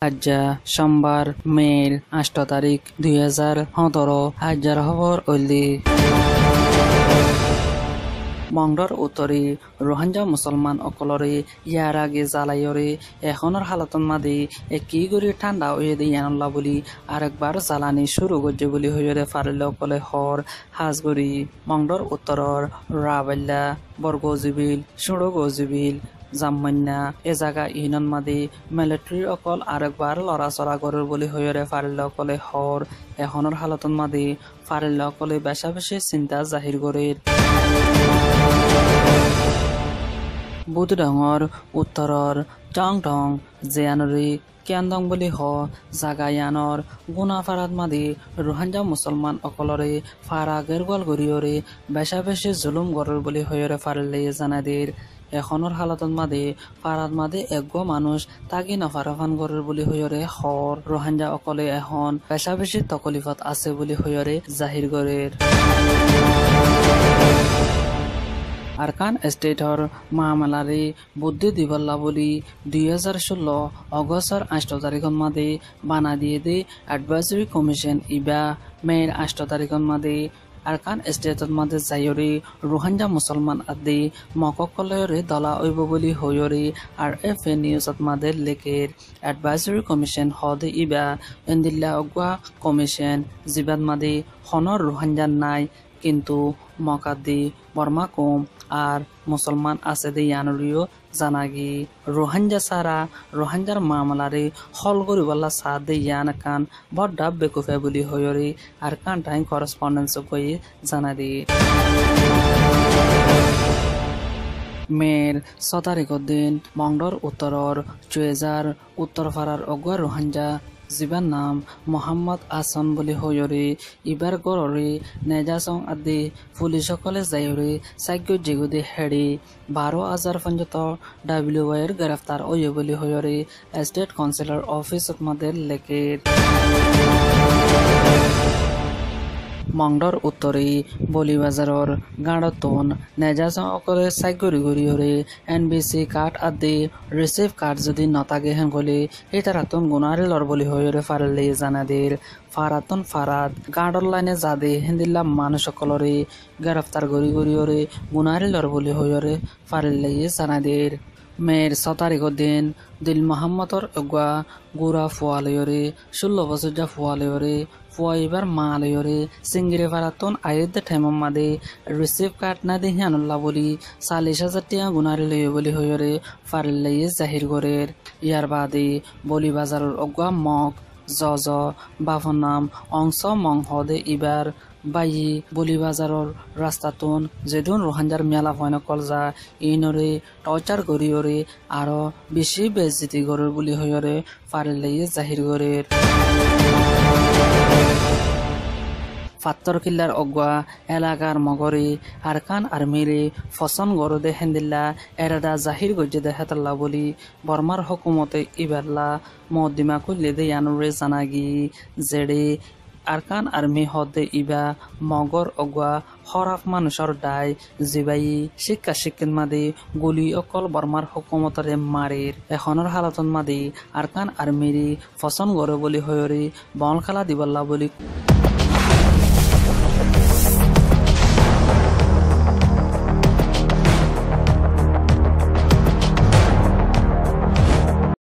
আজ্জা সোমবার মের 8 তারিখ 2017 আজ্জার খবর ওলি মংডর উত্তরে রোহিঙ্গা মুসলমান অকলরে ইয়ার আগে জ্বালাইরে এখনের হালাতন মাদি কি করে ঠান্ডা হয়ে দিয়ে আনলা বলি আরেকবার জ্বালানি শুরু করছে বলি হইরে ফারিল অকলে হর হাজগরি মংডর উত্তরর রাবাল্লা বর্গজিবিল সুড়গজিবিল জাম্মান্না এ জায়গা ইনন মাদি মিলিটারি অকল আরেকবার লড়াচড়া করার বলি হইরে ফারিল অকলে হর এখনের হালাতন মাদি ফারিল অকলে বেশা বেশি চিন্তা জাহির করে বুধডঙর উত্তরর টং টং জিয়ানরি কেন্দং বুলি হ জাগায়ানর গুনাফারাত মাদি রোহিঙ্গা মুসলমান অকলরে ফারা গেরগল গরিয়রে বেশা বেশি জুলুম গরর বুলি হইরে ফারিলে জানাদের এখনৰ হালাতত মাদে ফারাত মাদে এগো মানুষ তাগি নফারাফান গরর বুলি হইরে হর রোহিঙ্গা অকলে এখন বেশা বেশি তকলিফত আছে বুলি হইরে জাহির গরের আরকান স্টেটর মামলারে বুদ্ধি দিবল্লা বলি 2016 অগস্টর 8 তারিখত মাদে বানা দিয়ে দে অ্যাডভাইজরি কমিশন ইবা মের 8 তারিখত মাদে আরকান স্টেটত মাদে যাইরে রোহিঙ্গা মুসলমান আদি মককলরে দলা ওইব বলি হইরে আর এফ এ নিউজত মাদে লেকের অ্যাডভাইজরি কমিশন হদে ইবা এন্দিল্লা অগুয়া কমিশন জিবাদ মাদে হনর রোহিঙ্গা নাই কিন্তু মকাদি বর্মা কম আর মুসলমান আছে দে ইয়ানরিও জানাগি রোহিঙ্গা সারা রোহিঙ্গার মামলারে হল করিবল্লা সাথ দে ইয়ান কান বড্ডা বেকুফে বলি হইরে আর কান টাইম করেসপন্ডেন্স কই জানা দি মের 6 তাৰিখৰ দিন মংডৰ উত্তৰৰ চুয়েজাৰ উত্তৰফাৰাৰ অগুৱা ৰোহিঙ্গা জিবাৰ নাম মোহাম্মদ আছন বুলি হয়ৰে ইবাৰ গৰৰে নেজাসং আদি পুলিসকলে যায়ৰে সাগ্য জিগুদি হেৰি 12,000 পঞ্জত ডাব্লিউআইৰ গ্ৰেফতাৰ অয় বুলি হয়ৰে স্টেট কাউন্সিলৰ অফিচত মাদের লেকের মংডর উত্তরে বলিবাজারর গাঁড়তন নেজাসং অকলে সাইগরি গরিয়রে এনবিসি কার্ড আদি রিসিভ কার্ড যদি নতাগে হেন গলে এটারাতন গুনারিলর বলি হইরে ফারিলে জানাদের ফারাতন ফারাত গাঁড়র লাইনে যাদে হিন্দিল্লা মানুষ সকলরে গ্রেফতার গরিয়রে গুনারিলর বলি হইরে ফারিলে জানাদের মের 6 তাৰিখৰ দিন দিল মোহাম্মদর অগুয়া গুড়া ফুয়ালয়রে 16 বছর যা ফুয়ালয়রে ফুয়াইবার মালয়রে সিঙ্গিরে ফারাতন আয়েদ ঠেমম মাদে রিসিভ কার্ড না দি হানুল্লাহ বলি 40,000 টাকা গুনারি লয় বলি হয়রে ফারিলে জাহির গরের ইয়ার বাদে বলি বাজারের অগুয়া মগ জজ বাফর নাম অংশ মং হদে ইবার বাইয়ে বলিবাজারর রাস্তাতুন যেদুন রোহিঙ্গার মেলা হয় কলজা ইনরে টর্চার গরিয়রে আরো বেশি বেজিতি গরের বলি হয়রে ফারিলে জাহির গরের ফাত্তর কিল্লার অগুয়া এলাকার মগরে আরকান আর্মিরে ফসন গরদে হেন্দিল্লা এরাদা জাহির গজ্জে দেখাতাল্লা বলি বর্মার হুকুমতে ইবাল্লা মদিমা কুল্লে দে ইয়ানুরে জানাগি জেডে আরকান আর্মি হদে ইবা মগর অগুয়া হরাফ মানুষের দায় জিবাই শিক্ষা শিক্ষিত মাদে গুলি অকল বর্মার হুকুমতরে মারের এখনের হালতন মাদে আরকান আর্মিরি ফসন গড়ে বলি হয়রে বন খেলা দিবল্লা বলি